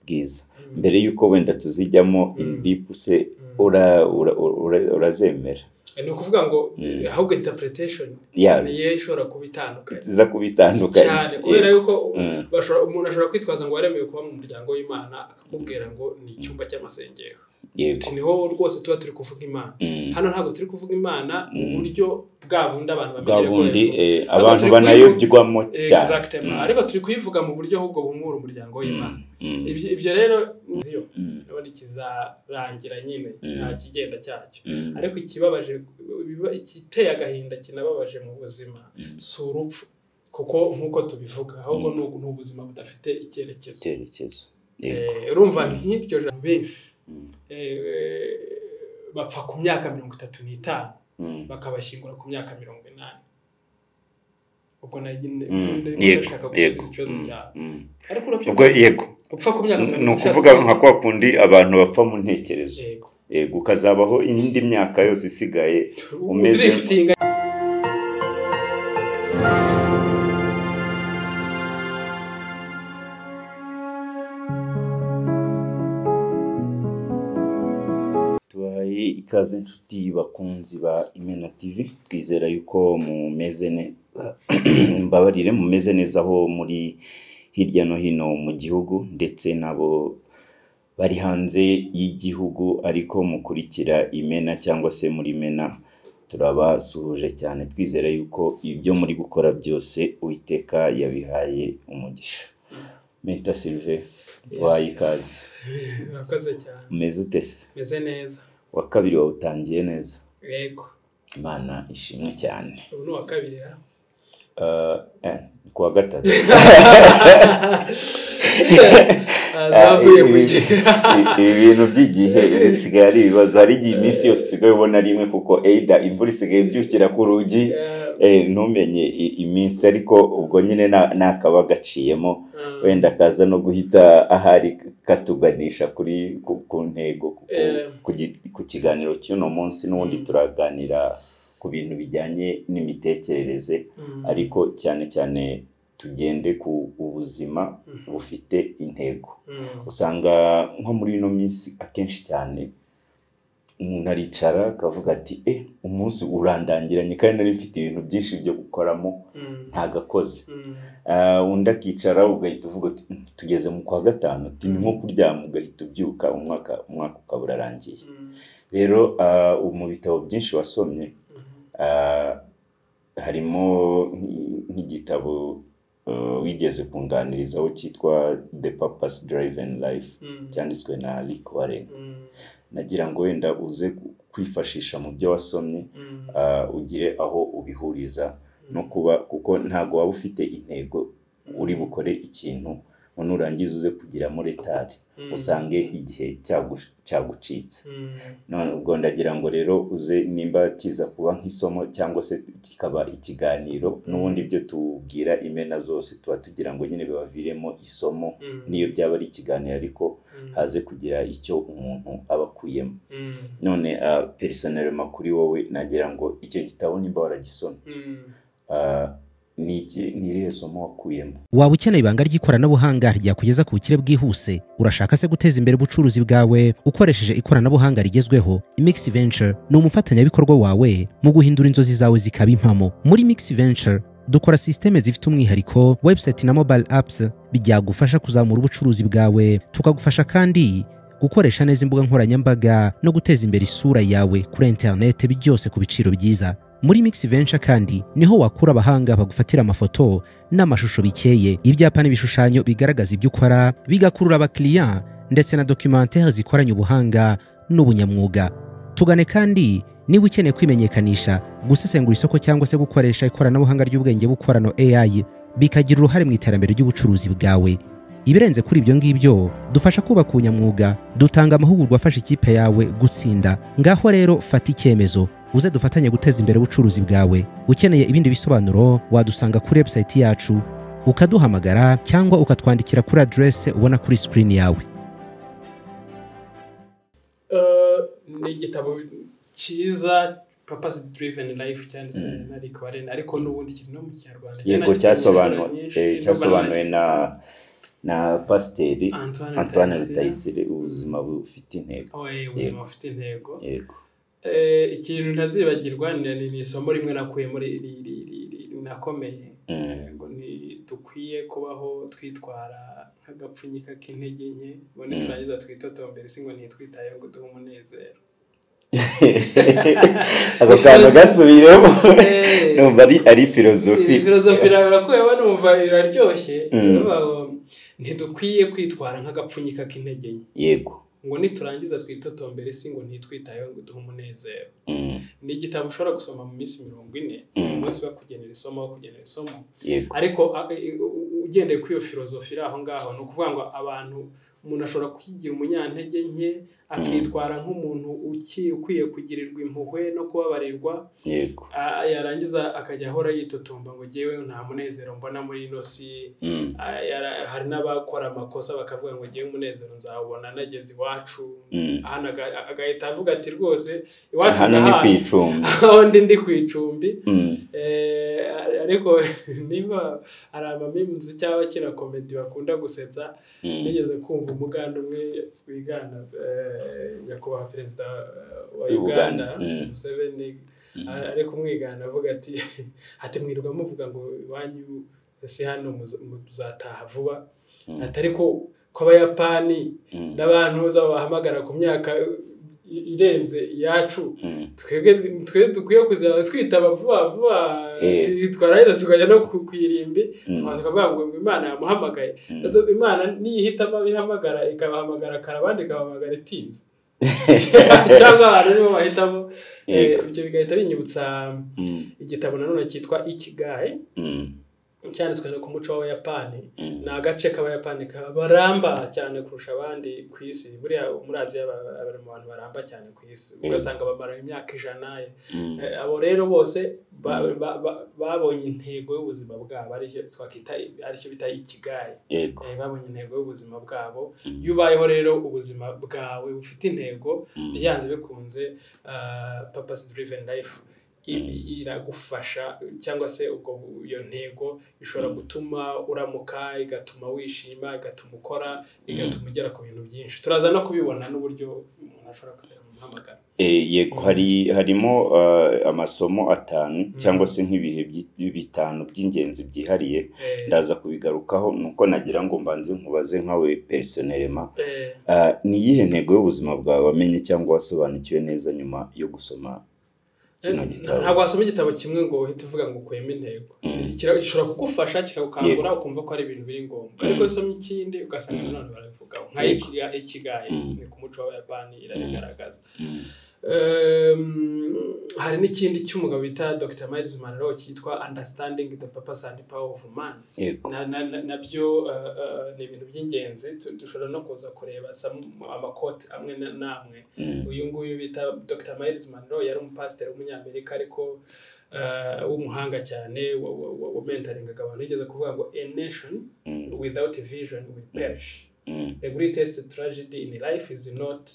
bwiza mbere yuko wenda tuzijyamo deep se urazemera ni ukuvuga ngo ahubwo interpretation niye ishobora kubitandukanye za kubitandukanye cyane kubera yuko umuntu ashobora kwitwaza ngo waremewe kuba mu muryango w'Imana akakubwira ngo ni icyumba cy'amasengero niho rwose tuba turi kuvuga Imana hano ntabwo turi kuvuga Imana mu buryo bwa bundi abantu banayobyirwamo cyane exactement ariko turi kuyivuga mu buryo ahubwo bumura umuryango w'Imana ibyo rero nziyo nabone kizarangira nyine nta kigenda cyacyo ariko ikibabaje ikiteye agahinda kinababaje mu buzima si urupfu kuko nkuko tubivuga ahubwo ni ubuzima budafite icyerekezo urumva nk'iryo jambo benshi bapfa ku myaka 35 bakabashyingura ku myaka 80 ubwo ndashaka gusubiza ikibazo cyawe ariko ubwo yego upfa ku myaka 80 no kuvuga nka kwa kundi abantu bapfa mu ntekerezo yego ukazabaho indi myaka yose isigaye umeze ikaze inshuti bakunzi ba Imena TV twizera yuko mumeze mbabarire mumeze neza aho muri hirya no hino mu gihugu ndetse nabo bari hanze y'igihugu ariko mukurikira Imena cyangwa se muri Imena turabasuhuje cyane twizera yuko ibyo muri gukora byose Uwiteka yabihaye umugisha Menta Silve wayikaze urakoze cyane umeze utese meze neza wa kabiri wawutangiye neza yego Imana ishimwe cyane ubu ni wa kabiri kuwa gatatu ibintu by'igihe bisigaye ari ibibazo hari igihe iminsi yose usigaye ubona rimwe kuko imvura isigaye ibyukira ku rugi ntumenye iminsi ariko ubwo nyine nakaba gaciyemo wenda kaza no guhita ahari katuganisha kuri ku ntego ku kiganiro cy'uno munsi n'ubundi turaganira ku bintu bijyanye n'imitekerereze ariko cyane cyane tugende ku ubuzima bufite intego usanga nko muri ino minsi akenshi cyane umuntu aricara akavuga ati umunsi urandangiranye kandi nari mfite ibintu byinshi byo gukoramo ntagakoze undi akicara ugahita uvuga ati tugeze mu kwa gatanu ni nko kuryama ugahita ubyuka umwaka ukaba urarangiye rero mu bitabo byinshi wasomye harimo nk'igitabo wigeze kunganirizaho cyitwa The Purpose Driven Life cyanditswe na Rick Warren nagira ngo wenda uze kwifashisha mu byo wasomye ugire aho ubihuriza no kuba kuko ntago waba ufite intego uri bukore ikintu nurangiza uze kugira muri retard usange igihe cyagucitse none ubwo ndagira ngo rero uze nimba kiza kuba nk'isomo cyangwa se kikaba ikiganiro n'ubundi byo tubwira Imena zose tuba tugira ngo nyine bibaviremo isomo niyo byaba ari ikiganiro ariko haze kugira icyo umuntu abakuyemo none personnellement kuri wowe nagira ngo icyo gitabo nimba waragisoma nirihe somo wakuyemo waba ukeneye ibanga ry'ikoranabuhanga ryakugeza ku bukire bwihuse urashaka se guteza imbere ubucuruzi bwawe ukoresheje ikoranabuhanga rigezweho Mix Venture ni umufatanyabikorwa wawe mu guhindura inzozi zawe zikaba impamo muri Mix Venture dukora systeme zifite umwihariko website na mobile apps bijyagufasha kuzamura ubucuruzi bwawe tukagufasha kandi gukoresha neza imbuga nkoranyambaga no guteza imbere isura yawe kuri internet byose ku biciro byiza muri Mix Venture kandi niho wakura abahanga bagufatira amafoto n'amashusho bikeye ibyapa n'ibishushanyo bigaragaza ibyo ukora bigakurura abakiriya ndetse na documentaire zikoranye ubuhanga n'ubunyamwuga tugane kandi niba ukeneye kwimenyekanisha gusesengura isoko cyangwa se gukoresha ikoranabuhanga ry'ubwenge bukorano AI bikagira uruhare mu iterambere ry'ubucuruzi bwawe ibirenze kuri ibyo ngibyo dufasha kubaka ubunyamwuga dutanga amahugurwa afasha ikipe yawe gutsinda ngaho rero fata icyemezo uze dufatanye guteza imbere ubucuruzi bwawe ukeneye ibindi bisobanuro wadusanga kuri website yacu ukaduhamagara cyangwa ukatwandikira kuri adresse ubona kuri screen yawe ni igitabo cyiza Purpose Driven Life cyanditse na Rick Warren ariko n'ubundi kiri no mu Kinyarwanda yego cyasobanuwe na pasiteri Antoine Rutayisire, ubuzima bufite intego. Ubuzima bufite intego. Yego. Ikintu ntazibagirwa ni isomo rimwe nakuye muri nakomeye ngo dukwiye kubaho twitwara nk'agapfunyika k'intege nke, ngo niturangiza twitotombere si ngo ntitwitayeho ngo duhe umunezero. Ako kantu gasubiremo numva ari filozofi. Filozofi nakuyeho numva iraryoshye. Ntidukwiye kwitwara nk'agapfunyika k'intege nke. Yego. Ngo niturangiza twitotombere si ngo ntitwitayeho ngo duhe umunezero. Ni igitabo ushobora gusoma mu minsi 40, umunsi bakugenera isomo ariko ugendeye kuri iyo filozofi aho ngaho, ni ukuvuga ngo umuntu ashobora kwigira umunyantege nke akitwara nk'umuntu ukwiye kugirirwa impuhwe no kubabarirwa. Yego. Yarangiza akajya ahora yitotomba ngo jewe nta munezero mbona muri ino si. Hari n'abakora amakosa bakavuga ngo jewe umunezero nzawubona nageze iwacu. Agahita avuga ati rwose iwacu ndi ku icumbi. Ariko niba ari amamimuzi cyangwa kina komedi bakunda gusetsa, nigeze kumva umuganda umwe wigana nyakubahwa perezida wa Uganda Museveni ari kumwigana avuga ati mwirwa muvuga ngo iwanyu si hano muzataha vuba, ariko ko Abayapani n'abantu bahamagara ku myaka irenze iyacu, twebwe dukwiye kuzaba twitaba vuba twarahita tukajya no kwirimbi tukavuga ngo Imana yamuhamagaye. Imana niyihitamo bihamagara ikabahamagara karabandi ikabahamagara itinze cyangwa abantu nibo bahitamo. Ibyo bigahita binyibutsa igitabo nanone cyitwa Ikigai cyanditswe ku muco w'Abayapani. Ni agace k'Abayapani baramba cyane kurusha abandi ku isi. Buriya muri Aziya bari mu bantu baramba cyane ku isi, ugasanga bamara imyaka 100. Abo rero bose babonye intego y'ubuzima bwabo, aricyo twakita aricyo bita Ikigai. Babonye intego y'ubuzima bwabo. Iyo ubayeho rero ubuzima bwawe bufite intego, byanze bikunze purpose driven life iragufasha, cyangwa se ubwo iyo ntego ishobora gutuma uramuka, igatuma wishima, igatuma ukora, igatuma ugera ku bintu byinshi. Turaza no kubibona n'uburyo umuntu ashobora kugera mu muhamagaro. Yego, harimo amasomo 5 cyangwa se nk'ibihe 5 by'ingenzi byihariye. Ndaza kubigarukaho nuko nagira ngo mbanze nkubaze nkawe personnellement, ni yihe ntego y'ubuzima bwawe wamenye cyangwa wasobanukiwe neza nyuma yo gusoma? Ntabwo wasoma igitabo kimwe ngo uhite uvuga ngo ukuyemo intego. Gishobora kugufasha kikagukangura ukumva ko ari ibintu biri ngombwa, ariko usoma ikindi ugasanga none barabivugaho. Nka Ikigai ni ku muco w'Abayapani irabigaragaza. Hari n'ikindi cy'umugabo bita Dr. Miles Monroe cyitwa Understanding the Purpose and Power of Man. Nabyo ni ibintu by'ingenzi. Dushobora no kuza kureba amakoti amwe namwe. Uyu nguyu bita Dr. Miles Monroe yari umupasiteri w'umunyamerika ariko w'umuhanga cyane wa mentoringaga abantu. Yigeze kuvuga ngo a nation without a vision will perish. The greatest tragedy in life is not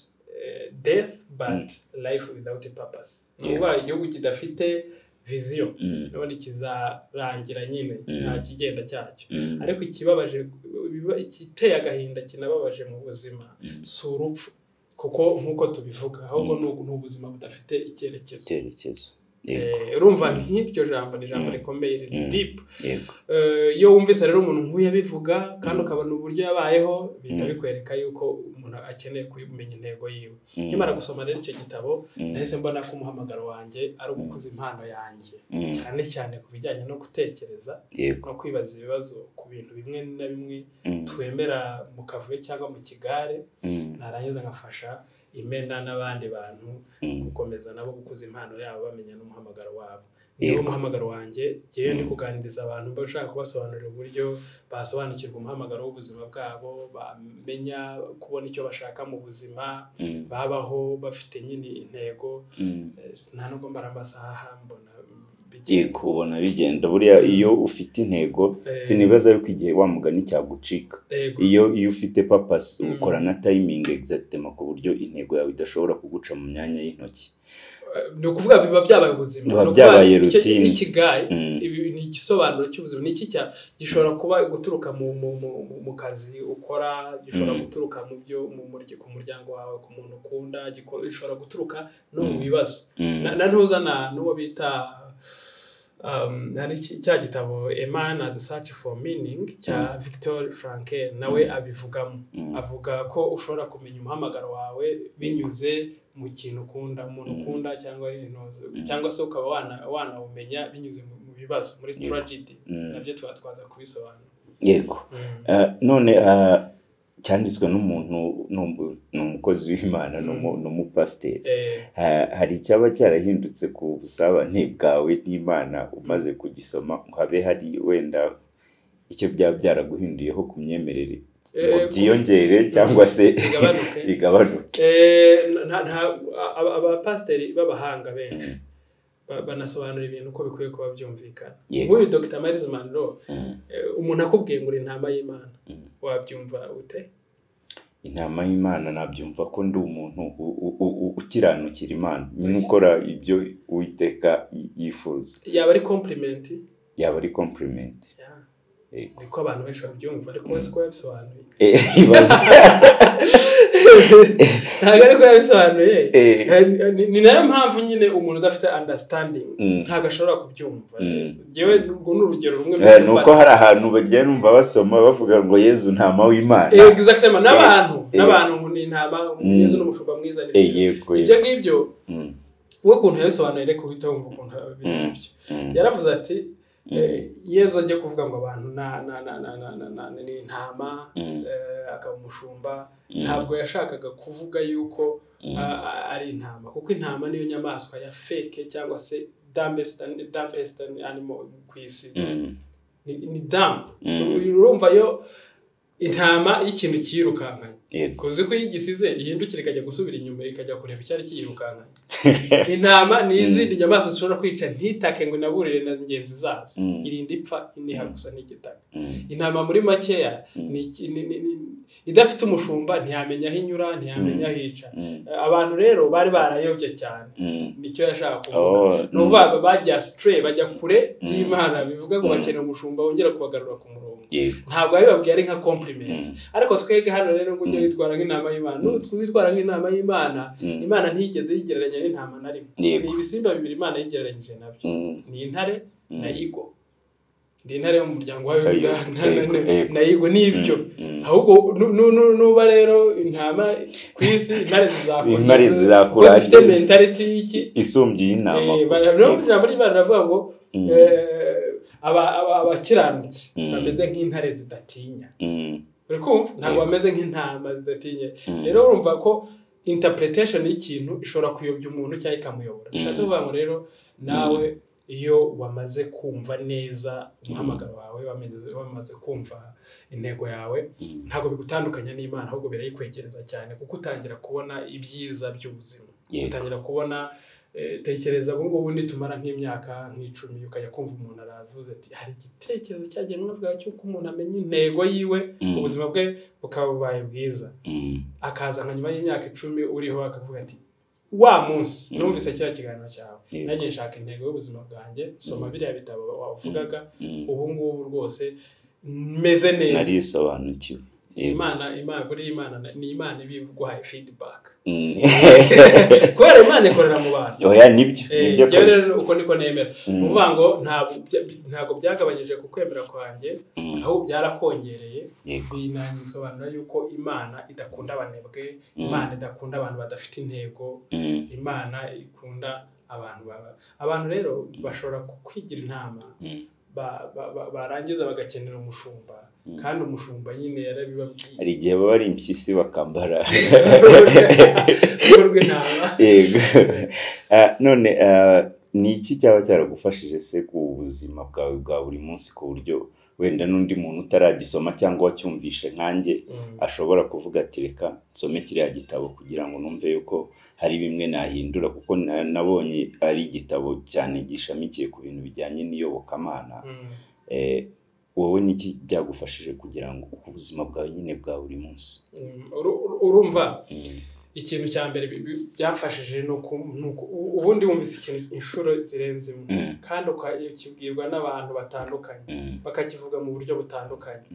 death but life without a purpose. Nuba igihugu kidafite vision none kizarangira nyine nta kigenda cyacyo. Ariko ikibabaje, ikiteye agahinda kinababaje mu buzima si urupfu, kuko nkuko tubivuga ahubwo n'ubuzima budafite icyerekezo. Urumva nk'iryo jambo ni jambo rikomeye deep. Iyo wumvise rero umuntu nk'uyu abivuga kandi ukabona uburyo yabayeho, bihita bikwereka yuko umuntu akeneye kumenya intego yiwe. Nkimara gusoma rero icyo gitabo nahise mbona ko umuhamagaro wanjye ari ugukuza impano yanjye, cyane cyane ku bijyanye no gutekereza no kwibaza ibibazo ku bintu bimwe na bimwe twemera mu kavuyo cyangwa mu kigare. Narangiza ngafasha Imena n'abandi bantu gukomeza nabo gukuza impano yabo bamenya n'umuhamagaro wabo. Niyo umuhamagaro wanjye giye ni kuganiriza abantu bashaka kubasobanurira uburyo basobanukirwa umuhamagaro w'ubuzima bwabo, bamenya kubona icyo bashaka mu buzima, babaho bafite nyine intego. Nta nubwo mbara amasaha mbona kubona bigenda. Buriya iyo ufite intego sinibaza yuko igihe wamugani cyagucika. Iyo ufite purpose ukora na timing exactement ku buryo intego yawe idashobora kuguca mu myanya y'intoki. ni ukuvuga biba byabaye ubuzima, biba byabaye routine. Ikigaye ibi ni igisobanuro cy'ubuzima, ni iki gishobora kuba guturuka mu kazi ukora, gishobora guturuka mu byo ku muryango wawe, ku muntu ukunda, gishobora guturuka no mu bibazo. Na ntuzana n'uwo bita hari cya gitabo A Man as a Search for Meaning cya Viktor Frankl, nawe abivugamo, avuga ko ushobora kumenya umuhamagaro wawe binyuze mu kintu ukunda, umuntu ukunda cyangwa se ukaba wanawumenya binyuze mu bibazo, muri tragedy. Nabyo twaza kubisobanura. Yego. None cyanditswe n'umuntu n'umukozi w'Imana n'umupasiteri. Hari icyaba cyarahindutse ku busabane bwawe n'Imana umaze kugisoma, habe hari wenda icyo byaraguhinduyeho ku myemerere, byiyongere cyangwa se bigabanuke? Abapasiteri b'abahanga benshi banasobanura ibintu uko bikwiye kuba byumvikana. Nk'uyu Dr. Myles Monroe, umuntu akubwiye ngo uri intama y'Imana, wabyumva ute? Intama y'Imana nabyumva ko ndi umuntu ukiranukira Imana, nyine ukora ibyo Uwiteka yifuza. Yaba ari compliment? Yaba ari compliment. Niko abantu benshi babyumva, ariko wese ko yabisobanuye. Ntabwo ariko yabisobanuye. Ni nayo mpamvu nyine umuntu udafite understanding ntabwo ashobora kubyumva. Yewe ubwo ni urugero rumwe nuko hari ahantu bagiye numva basoma bavuga ngo Yezu ntama w'Imana. Exactement, n'abantu ni intama, Yezu n'umushumba mwiza n'ibyo. Ibyo ngibyo we kuntu yabisobanuye, reka uhita wumva ukuntu ibyo. Yaravuze ati Yezu ajya kuvuga ngo abantu ni intama, akaba umushumba, ntabwo yashakaga kuvuga yuko ari intama, kuko intama niyo nyamaswa ya fake cyangwa se dumbest animal ku isi. Ni dumb. Urumva yo intama y'ikintu kiyirukankanye, kuzi ko yigisize ihindukira ikajya gusubira inyuma ikajya kureba icyari kiyirukankanye. Intama ni izindi nyamaswa zishobora kwica ntitake ngo inaburire na ngenzi zazo, irinda ipfa iniha gusa n'igitaka. Intama muri makeya idafite umushumba ntiyamenya aho inyura, ntiyamenya aho ica. Abantu rero bari barayobye cyane, nicyo yashaka kuvuga. Nuvuga bagiye astray, bajya kure y'Imana, bivuga ngo bakeneye umushumba wongera kubagarura ku murongo. Ntabwo abibabwiye ari nka compliment. Ariko twege hano rero ngo ujye witwara nk'intama y'Imana. N'utwitwara nk'intama y'Imana, Imana ntigeze yigereranya n'intama na rimwe. Ni ibisimba bibiri Imana yigereranyije nabyo, ni intare na yigo. Ndi intare yo mu muryango wa Yuda na yigo n'ibyo. Ahubwo nuba rero intama ku isi, intare zizakura zifite mentality y'iki isumbye y'intama. No ijambo ry'Imana ravuga ngo abakiranutsi bameze nk'intare zidatinya. Uriko ntabwo bameze nk'intama zidatinya. Rero urumva ko interpretation y'ikintu ishobora kuyobya umuntu cyangwa ikamuyobora. Bishatse kuvuga ngo rero nawe iyo wamaze kumva neza umuhamagaro wawe, wamaze kumva intego yawe, ntabwo bigutandukanya n'Imana, ahubwo birayikwegereza cyane, kuko utangira kubona ibyiza by'ubuzima. Utangira kubona tekereza ubwo nitumara nk'imyaka nk'icumi ukajya kumva umuntu aravuze ati hari igitekerezo cyagenwe bwa cyo umuntu amenya intego yiwe, ubuzima bwe bukaba bubaye bwiza. Akaza nka nyuma y'imyaka 10 uriho akavuga ati wa munsi numvise kiriya kiganiro cyawe, nagiye nshaka intego y'ubuzima bwanjye, soma biriya bitabo wavugaga, ubu ngubu rwose meze neza, narisobanukiwe. Imana ni Imana ibiguhaye feedback. Kubera Imana ikorera mu bantu. Oya nibyo rero uko niko nemera. Uvuga ngo ntabwo byagabanyije ku kwemera kwanjye, aho byarakongereye. Binanisobanura yuko Imana idakunda abanebwe, Imana idakunda abantu badafite intego, Imana ikunda abantu rero bashobora kwigira intama, barangiza bagakenera umushumba, kandi umushumba nyine yarabibabwiye. Hari igihe baba ari impyisi bakambara rw'intama. Yego. None ni iki cyaba cyaragufashije se ku buzima bwawe bwa buri munsi, ku buryo wenda n'undi muntu utaragisoma cyangwa wacyumvishe nkanjye ashobora kuvuga ati reka nsome kiriya gitabo kugira ngo numve yuko hari bimwe nahindura, kuko nabonye ari igitabo cyane gishamikiye ku bintu bijyanye n'iyobokamana. Wowe niki byagufashije kugira ngo ubuzima bwawe nyine bwa buri munsi? Urumva ikintu cya mbere byamfashije nuko ubundi wumvise ikintu inshuro zirenze kandi ukibwirwa n'abantu batandukanye bakakivuga mu buryo butandukanye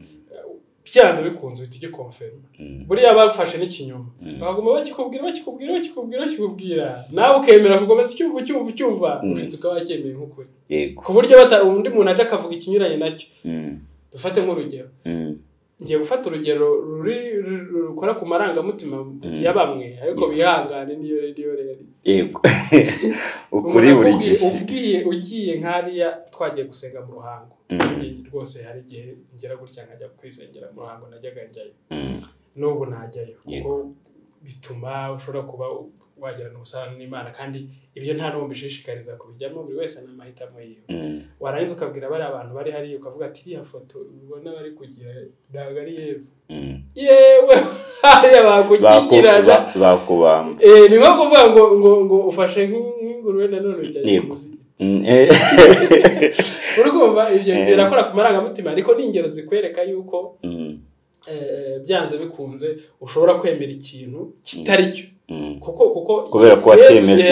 byanze bikunze uhita ugikonfirma buriya bafashe n'ikinyoma baguma bakikubwira nawe ukemera kugomeza icyumva ushita ukaba wakemeye nk'ukuri ku buryo undi muntu aje akavuga ikinyuranye nacyo dufate nk'urugero ngiye gufata urugero rukora ku marangamutima ya bamwe ariko bihangane niyo rero yego ukuri buri gihe ugiye nk'ariya twagiye gusenga mu ruhango rwose hari igihe ngera gutya nkajya kwisengera mu ruhango najyaga njyayo n'ubu najyayo kuko bituma ushobora kuba wagirana ubusabane n'Imana kandi ibyo nta n'uwo mbishishikariza kubijyamo buri wese n'amahitamo yiwe warangiza ukabwira bari abantu bari hariya ukavuga ati iriya foto ubona bari kugira ntabwo ari Yesu yewe hariya bakugirana bakubamba ni nko kuvuga ngo ufashe nk'ingurube nanone ujyanye kumuziki urumva ibyo birakora ku marangamutima ariko n'ingero zikwereka yuko byanze bikunze ushobora kwemera ikintu kitari cyo kuko kubera ko wacyemejwe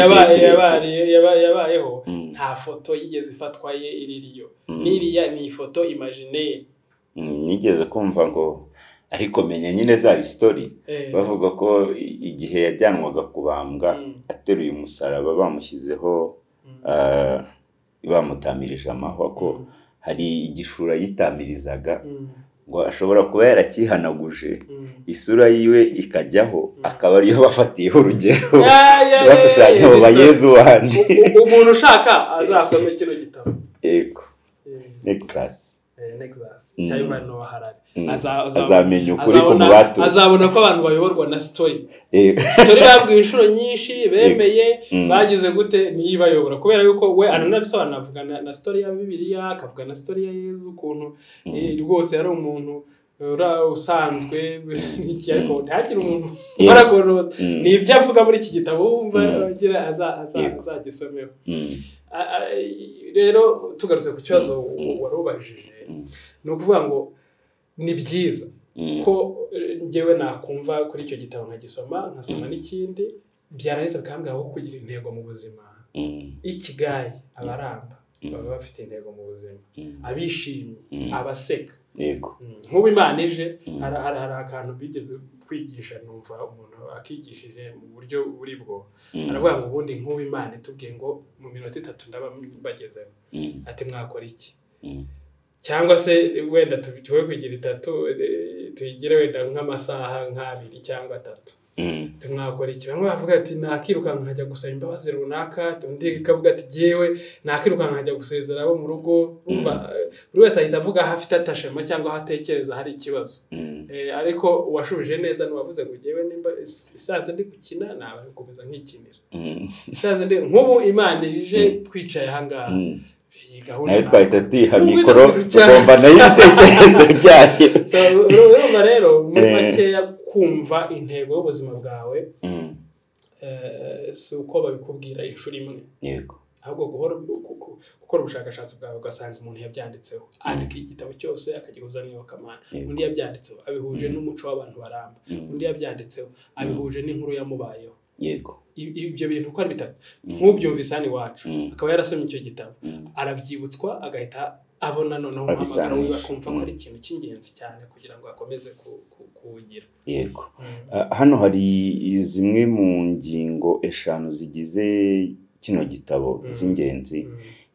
yabayeho nta foto yigeze ifatwa ye iririyo n'iriya ni ifoto imaginaire nigeze kumva ngo ariko menya nyine za story bavuga ko igihe yajyanwaga kubambwa ateruye umusaraba bamushyizeho bamutamirije amahwa ko hari igishura yitamirizaga ngo ashobora kuba yarakihanaguje isura yiwe ikajyaho akaba ariyo bafatiyeho urugero bafashanya abo bayezu wandi umuntu ushaka azasome kino gitabo yego Nexus cya Ivan Noah Harari azamenya ukuri ku mubatu azabona ko abantu bayoborwa na story babwiye inshuro nyinshi bemeye bagize gute nibayobora kubera yuko we ananabisobanura avuga na story ya Bibiliya akavuga na story ya Yesu ukuntu rwose yari umuntu usanzwe n'iki ariko ntihagire umuntu baragorora ni ibyo avuga muri iki gitabo wumva agira azagisomeho rero tugarutse ku kibazo warubajije ni ukuvuga ngo ni byiza ko njyewe nakumva kuri icyo gitabo nkasoma n'ikindi byarangiza bikambwira aho kugira intego mu buzima ikigayi abaramba baba bafite intego mu buzima abishimye abaseka nk'ubu Imana ije hari akantu bigeze kwigisha numva umuntu akigishije mu buryo buri bwo aravuga ngo ubundi nk'ubu Imana itubwiye ngo mu minota 3 ndaba bagezeho ati mwakora iki cyangwa se wenda tubiwe kugira 3 tuyigire wenda nk'amasaha nk'abiri cyangwa 3 tumwakora iki bamwe bavuga ati nakirukanka nkajya gusaba imbabazi runaka undi kavuga ati jewe nakirukanka nkajya gusezera abo mu rugo buri wese ahita avuga hafite atashema cyangwa hatekereza hari ikibazo ariko washubije neza n'uwavuze ngo jewe nimba isanze ndi gukina naba gukomeza nkikinira isanze ndi nk'ubu Imana ije twicaye ahangaha nayo twahita tuyiha mikoro tugomba nayo ibitekerezo byayo urumva rero muri makeya kumva intego y'ubuzima bwawe si uko babikubwira inshuro imwe yego ahubwo gukora ubushakashatsi bwawe ugasanga umuntu yabyanditseho andika igitabo cyose akagihuza n'iyobokamana undi yabyanditseho abihuje n'umuco w'abantu baramba undi yabyanditseho abihuje n'inkuru yamubayeho yego ibyo bintu uko ari bitatu nk'ubyumvise hano iwacu akaba yarasomye icyo gitabo arabyibutswa agahita abona noneho amagara wiwe akumva ko ari ikintu cy'ingenzi cyane kugira ngo akomeze kuwugira yego hano hari zimwe mu ngingo 5 zigize kino gitabo z'ingenzi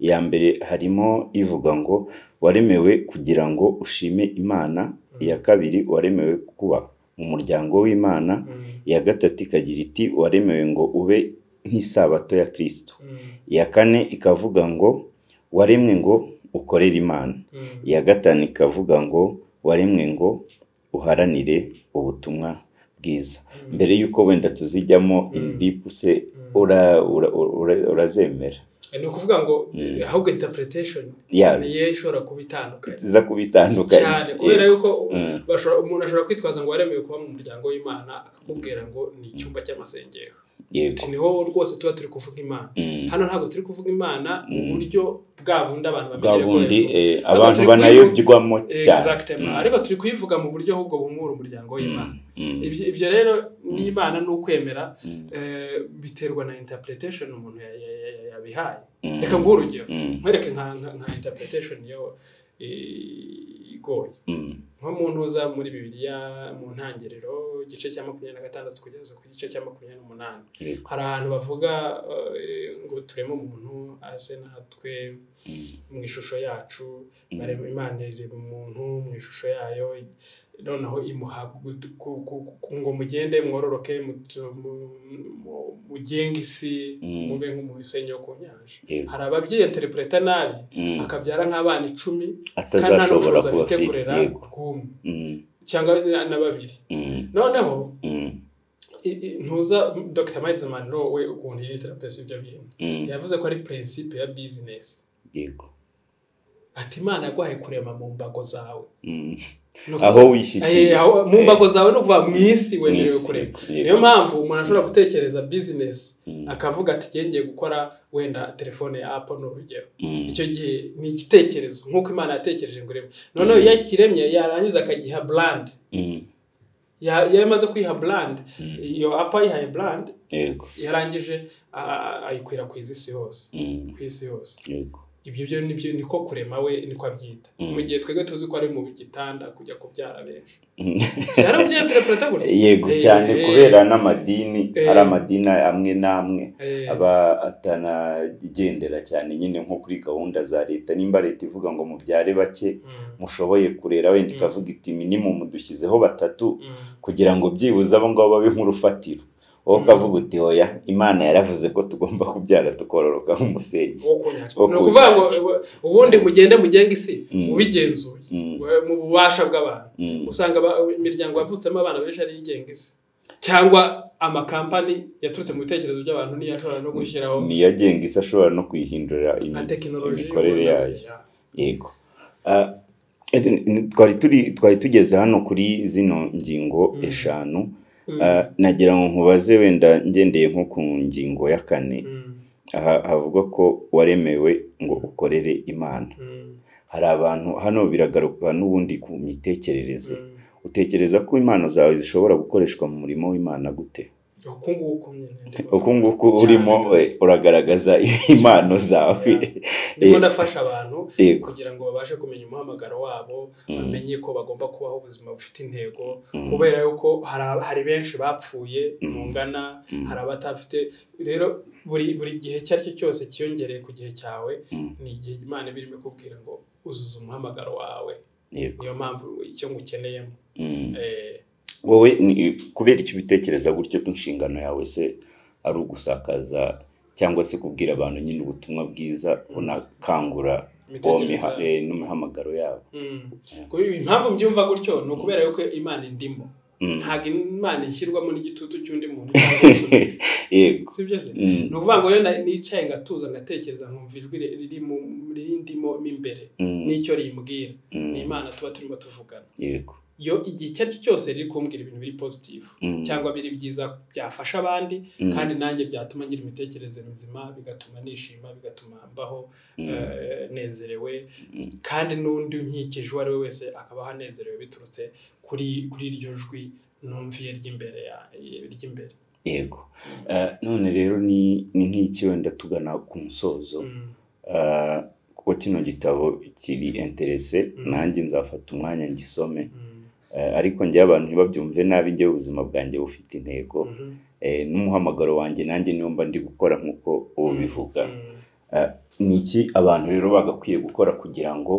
iya mbere harimo ivuga ngo waremewe kugira ngo ushime Imana iya kabiri waremewe kuba mu muryango w'Imana iya gatatu ikagira iti waremewe ngo ube nk'isabato ya Kristo iya kane ikavuga ngo waremwe ngo ukorera Imana iya gatanu ikavuga ngo waremwe ngo uharanire ubutumwa bwiza mbere yuko wenda tuzijyamo indipuse urazemera ni ukuvuga ngo ahubwo interpretation niyo ishobora kubitandukanya za kubitandukanya cyane kubera yuko umuntu ashobora kwitwaza ngo waremewe kuba mu muryango w'Imana akakubwira ngo ni icyumba cy'amasengero niho rwose tuba turi kuvuga Imana. Hano ntabwo turi kuvuga Imana mu buryo bwa bundi abantu banayobywamo cyane. Exactement. Ariko turi kuyivuga mu buryo ahubwo bumwura umuryango w'Imana. Ibyo rero n'Imana n'ukwemera biterwa na interpretation umuntu yabihaye. Reka nguhe urugero, nkwereke nka interpretation yo igoye. Nko muntu uza muri Bibiliya mu ntangiriro igice cya 26 kugeza ku gice cya 28, hari ahantu bavuga ngo tureme umuntu ase natwe mu ishusho yacu, bareba Imana iri umuntu mu ishusho yayo, noneho imuha ngo mugende mwororoke mugenge isi mube nk'umusenyi wo ku nyanja. Hari ababyiinterpreta nabi akabyara nk'abana 10 atazashobora kuba afite kurera cyangwa na babiri. Noneho ntuza Dr. Miles Monroe we ukuntu yinterpreta ibyo bintu yavuze ko ari principe ya business. Ati Imana yagwaye kurema mu mbago zawe, aho wishikiye mu mbago zawe no kuva mu isi wemerewe kurema. Niyo mpamvu umuntu ashobora gutekereza business akavuga ati ngiye gukora wenda telefone ya Apple n'urugero. Icyo gihe ni igitekerezo nk'uko Imana yatekereje ngo rema. Noneho yakiremye yarangiza akagiha brand. Yamaze kwiha brand, iyo Apple yihaye brand, yarangije ayikwirakwiza isi hose, ku isi hose. Ibyo byo nibyo niko kurema we niko abyita. Mu gihe twege tuzi ko ari mu gitanda kujya kubyara benshi. Sera by'interpreta gutya. Yego cyane kubera n'amadini ari amadini amwe namwe aba atanagendera cyane nyine nko kuri gahunda za leta. Nimba leta ivuga ngo mubyare bake mushoboye kurera, wenda ikavuga iti minimum dushyizeho 3 kugira ngo byibuze abo ngabo babe nk'urufatiro. Wowe ukavuga uti oya Imana yaravuze ko tugomba kubyara tukororoka nk'umusenyi. No kuvuga ngo ubundi mugende mugenge isi ubigenzuye mu bubasha bw'abantu. Usanga imiryango yavutsemo abana benshi ari igenga isi, cyangwa amakampani yaturutse mu bitekerezo by'abantu niyashobora no gushyiraho niyagenga isi ashobora no kwihindura imikorere yayo. Yego. Twari tugeze hano kuri zino ngingo 5. Nagira ngo nkubaze wenda ngendeye nko ku ngingo ya 4 havuga ko waremewe ngo ukorere Imana. Hari abantu hano biragaruka n'ubundi ku mitekerereze. Utekereza ko impano zawe zishobora gukoreshwa mu murimo w'Imana gute? Uko nguko urimo uragaragaza impano zawe. Ndimo ndafasha abantu kugira ngo babashe kumenya umuhamagaro wabo, bamenye ko bagomba kubaho ubuzima bufite intego, kubera yuko hari benshi bapfuye mungana, hari abatafite. Rero buri gihe cyaryo cyose kiyongereye ku gihe cyawe ni igihe Imana birimo kubwira ngo uzuza umuhamagaro wawe. Niyo mpamvu icyo ngukeneyemo. Wowe kubera icyo bitekereza gutyo ko inshingano yawe se ari ugusakaza cyangwa se kubwira abantu nyine ubutumwa bwiza unakangura n'umuhamagaro yabo? Impamvu mbyumva gutyo ni ukubera yuko Imana indimo. Ntabwo Imana ishyirwamo n'igitutu cy'undi muntu. Yego. Sibyo se? Ni ukuvuga ngo yo nicaye ngatuza ngatekereza nkumva ijwi riri ndimo imbere n'icyo rimbwira. Ni Imana tuba turimo tuvugana. Yego. Yo igihe cyaryo cyose riri kumbwira ibintu biri positive cyangwa biri byiza byafasha abandi, kandi nanjye byatuma ngira imitekerereze mizima, bigatuma nishima, bigatuma mbaho nezerewe, kandi n'undi nkikije uwo ari we wese akabaho anezerewe biturutse kuri iryo jwi numviye ry'imbere. Yego. None rero ni nk'iki wenda tugana ku musozo, kuko kino gitabo kiri interese, nanjye nzafata umwanya ngisome. Ariko njye abantu ntibabyumve nabi, njye ubuzima bwanjye bufite intego, n'umuhamagaro wanjye nanjye niyo mba ndi gukora nk'uko uwo bivuga. Niki abantu rero bagakwiye gukora kugira ngo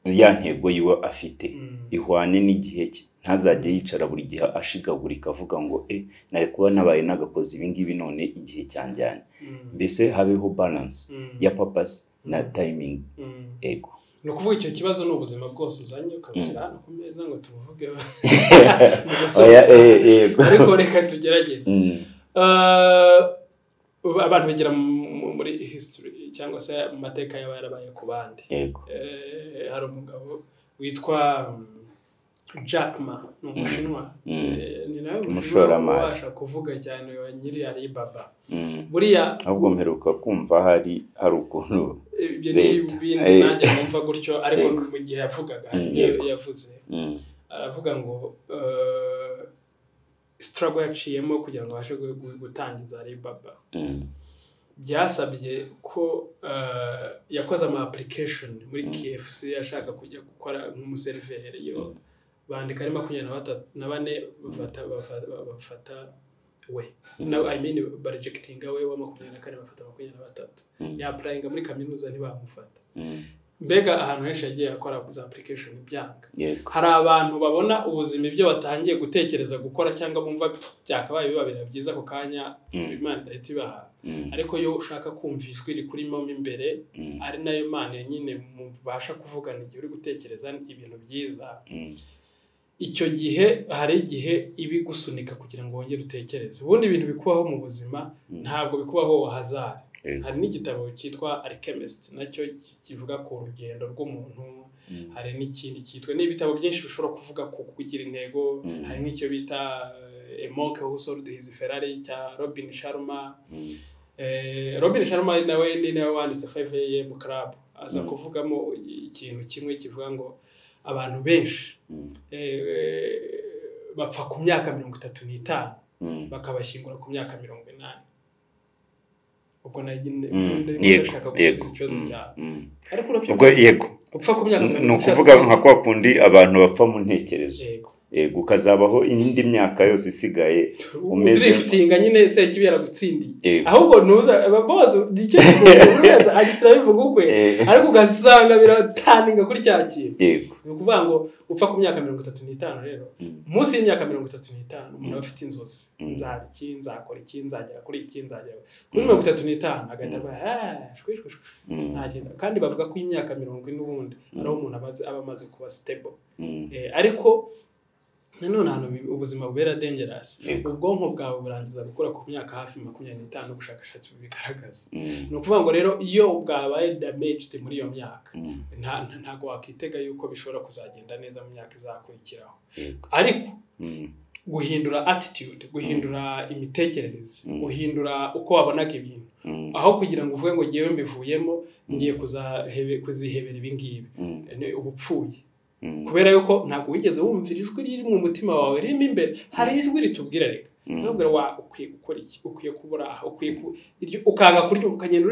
ya ntego yiwe afite ihwane n'igihe cye, ntazajye yicara buri gihe ashigagurika avuga ngo nari kuba nabaye nagakoze ibi ngibi none igihe cyanjyanye. Mbese habeho balance ya purpose na timing. Ego. Ni ukuvuga icyo kibazo n'ubuzima bwose uzanye ukabishyira hano ku meza ngo tuvuge. Ariko reka tugerageze. Abantu bigira muri history cyangwa se mu mateka y'abarabaye ku bandi. Yego. Hari umugabo witwa Jack Ma ni umushinwa ni nawe umushoramari ubasha kuvuga cyane wa nyiri Alibaba buriya ahubwo mperuka kumva hari ukuntu ibyo ni ibindi nanjye numva gutyo ariko mu gihe yavugaga yavuze aravuga ngo struggle yaciyemo kugira ngo abashe gutangiza Alibaba byasabye ko yakoze ama application muri KFC ashaka kujya gukora nk'umuseriveri yo bandika ari 24 bafata we now I mean rejecting we wa 24 bafata 23 ya applying muri kaminuza ntibamufata mbega ahantu henshi yagiye akora za application byanga hari abantu babona ubuzima ibyo batangiye gutekereza gukora cyangwa bumva byakabaye bibabera byiza ko kanya Imana idahita ibaha ariko yo ushaka kumvishwa iri kuri mo imbere ari nayo Imana nyine mubasha kuvugana igihe uri gutekereza ibintu byiza icyo gihe hari igihe ibigusunika kugira ngo wongere utekereze ubundi ibintu bikubaho mu buzima ntabwo bikubaho hazard hari n'igitabo cyitwa Alchemist nacyo kivuga ku rugendo rw'umuntu hari n'ikindi cyitwa n'ibitabo byinshi bishobora kuvuga ku kugira intego hari n'icyo bita A Monk Who Sold His Ferrari cya Robin Sharma nawe ni nawe wanditse 5am Club aza kuvugamo ikintu kimwe kivuga ngo abantu benshi bapfa ku myaka 35 bakabashyingura ku myaka 80 ubwo ndashaka gusubiza ikibazo cyawe ariko ubwo yego upfa ku myaka ni ukuvuga nka kwa kundi abantu bapfa mu ntekerezo yego ukazabaho indi myaka yose isigaye umeze driftinga nyine se kibera gutsindiye ahubwo nuza ababozo dike kuza agitira bivuga ukwe ariko ugasanga birataninga kuri cyakira yego ni ukuvuga ngo upfa ku myaka 35 rero munsi y'imyaka 35 umuntu afite inzozi nzabiki nzakora iki nzagera kuri iki nzagera kuri 35 agahita shwishwe kandi bavuga ko imyaka 40 n'ubundi ari umuntu aba amaze kuba stable ariko nanone hano ubuzima bubera dangerous ubwonko bwawe burangiza gukora ku myaka hafi 25 ubushakashatsi bigaragaza no kuvuga ngo rero iyo bwabaye damaged muri iyo myaka ntago wakitega yuko bishobora kuzagenda neza mu myaka izakurikiraho ariko guhindura attitude guhindura imitekerereze guhindura uko wabonaga ibintu aho kugira ngo uvuge ngo giye mbivuyemo ngiye kuzihebera ibingibi ubupfuye kubera yuko ntabwo wigeze wumvira ijwi riri mu mutima wawe ririmo imbere hari ijwi ritubwira reka ntabwo wa ukwiye gukora iki ukwiye kubura aha ukwiye ukanga kurya ukagenda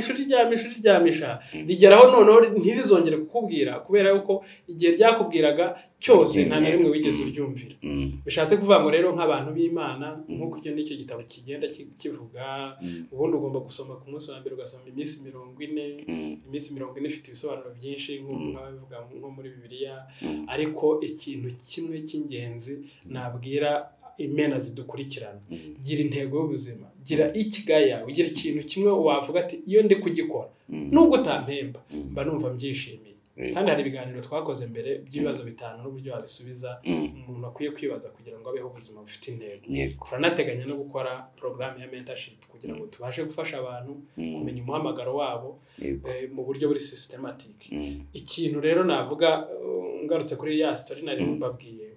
uriryamisha rigeraho noneho ntirizongere kukubwira kubera yuko igihe ryakubwiraga cyose nta na rimwe wigeze uryumvira bishatse kuvuga ngo rero nk'abantu b'Imana nk'uko icyo nicyo gitabo kigenda kivuga ubundi ugomba gusoma ku munsi wa mbere ugasoma iminsi 40 iminsi 40 ifite ibisobanuro byinshi nk'abavuga nko muri Bibiliya ariko ikintu kimwe cy'ingenzi nabwira imena zidukurikirana gira intego y'ubuzima gira ikigaya ugira ikintu kimwe wavuga ati iyo ndi kugikora nubwo utampemba mba numva mbyishimiye kandi hari ibiganiro twakoze mbere by'ibibazo bitanu n'uburyo wabisubiza umuntu akwiye kwibaza kugira ngo abeho ubuzima bufite intego turanateganya no gukora program ya mentorship kugira ngo tubashe gufasha abantu kumenya umuhamagaro wabo mu buryo buri systematic ikintu rero navuga ngarutse kuri ya story nari mbabwiye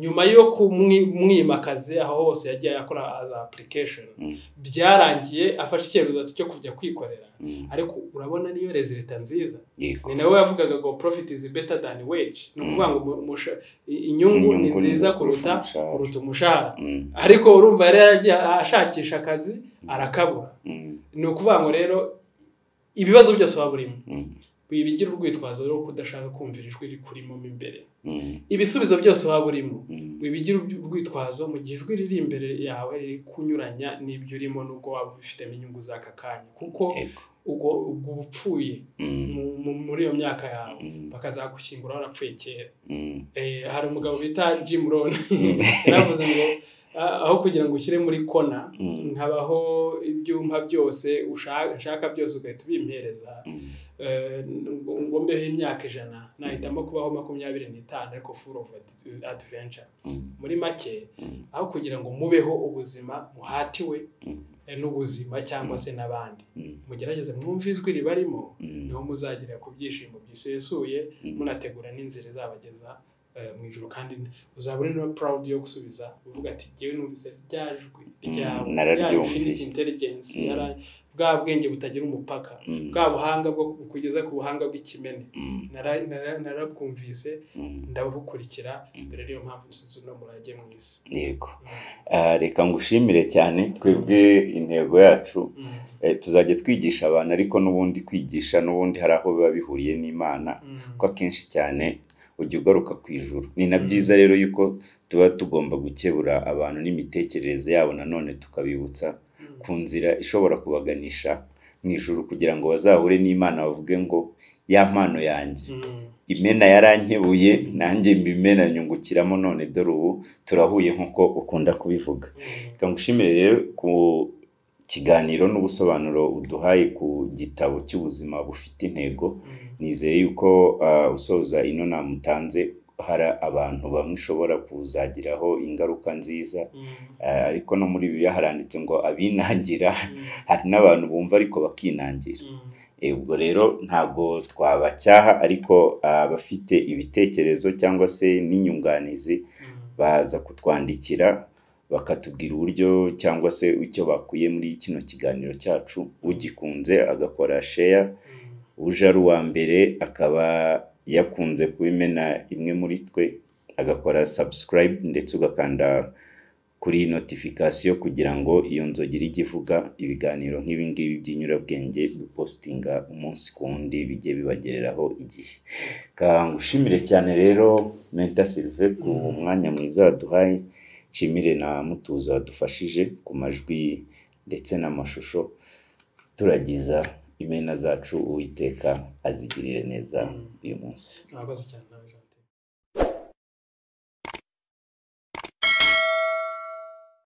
nyuma yo kumwimakaze aho hose yagiye akora as application byarangiye afashe icyemezo cyo kujya kwikorera ariko urabona niyo resulta nziza ni nawe yavugaga ngo profit is better than wage no kuvuga ngo inyungu ni nziza kuruta umushahara ariko urumva yari yaragiye ashakisha akazi arakabura ni ukuvuga ngo rero ibibazo byose waburimo bibigira urwitwazo rwo kudashaka kumvira ijwi rikurimo imbere ibisubizo byose waburimo bibigira urwitwazo mu gihe ijwi riri imbere yawe riri kunyuranya n'ibyo urimo nubwo waba bifitemo inyungu z'aka kanya kuko ubwo bupfuye muri iyo myaka yawe bakazagushyingura warapfuye kera hari umugabo bita Jim Rohn yaravuze ngo aho kugira ngo ushyire muri kona nkabaho ibyumpa byose ushaka byose ugahita ubimpereza ngo mbeho imyaka 100 nahitamo kubaho 25 ariko full of adventure muri make aho kugira ngo mubeho ubuzima muhatiwe n'ubuzima cyangwa se n'abandi mugerageze mwumve ijwi ribarimo niho muzagira ku byishimo byisesuye munategura n'inzira zabageza mu ijuru kandi uzaba uri no proud yo gusubiza uvuga ati ngewe numvise ryajwi ryawe ya infinite intelligence bwa bwenge butagira umupaka bwa buhanga bwo kugeza ku buhanga bw'ikimene narabwumvise ndabukurikira dore niyo mpamvu nsize no murage mwisi. Yego reka ngushimire cyane twebwe intego yacu tuzajya twigisha abantu ariko n'ubundi kwigisha n'ubundi hari aho biba bihuriye n'Imana ko akenshi cyane ujya ugaruka ku ijuru. Ni na byiza rero yuko tuba tugomba gukebura abantu n'imitekerereze yabo nanone tukabibutsa ku nzira ishobora kubaganisha mu ijuru kugira ngo bazahure n'Imana bavuge ngo ya mpano yanjye imena yarankebuye nanjye mbimena nyungukiramo none dore ubu turahuye nkuko ukunda kubivuga. Kangushimire rero ku kiganiro n'ubusobanuro uduhaye ku gitabo cy'ubuzima bufite intego. Nizeye yuko usoza ino namutanze hari abantu bamwe ushobora kuzagiraho ingaruka nziza ariko no muri Bibiliya haranditse ngo abinangira hari n'abantu bumva ariko bakinangira. Ubwo rero ntabwo twabacyaha ariko abafite ibitekerezo cyangwa se n'inyunganizi baza kutwandikira bakatubwira uburyo cyangwa se icyo bakuye muri kino kiganiro cyacu. Ugikunze agakora share, uje ari uwa mbere akaba yakunze kubimena imwe muri twe agakora subscribe ndetse ugakanda kuri notification kugira ngo iyo nzogera igivuga ibiganiro nk'ibi ngibi by'inyurabwenge dupostinga umunsi ku wundi bijye bibagereraho igihe. Kangushimire cyane rero Mentor Sylvain ku mwanya mwiza waduhaye. Nshimire na Mutuzo wadufashije ku majwi ndetse n'amashusho. Turagiza imena zacu Uwiteka azigirire neza uyu munsi. Mwakoze cyane.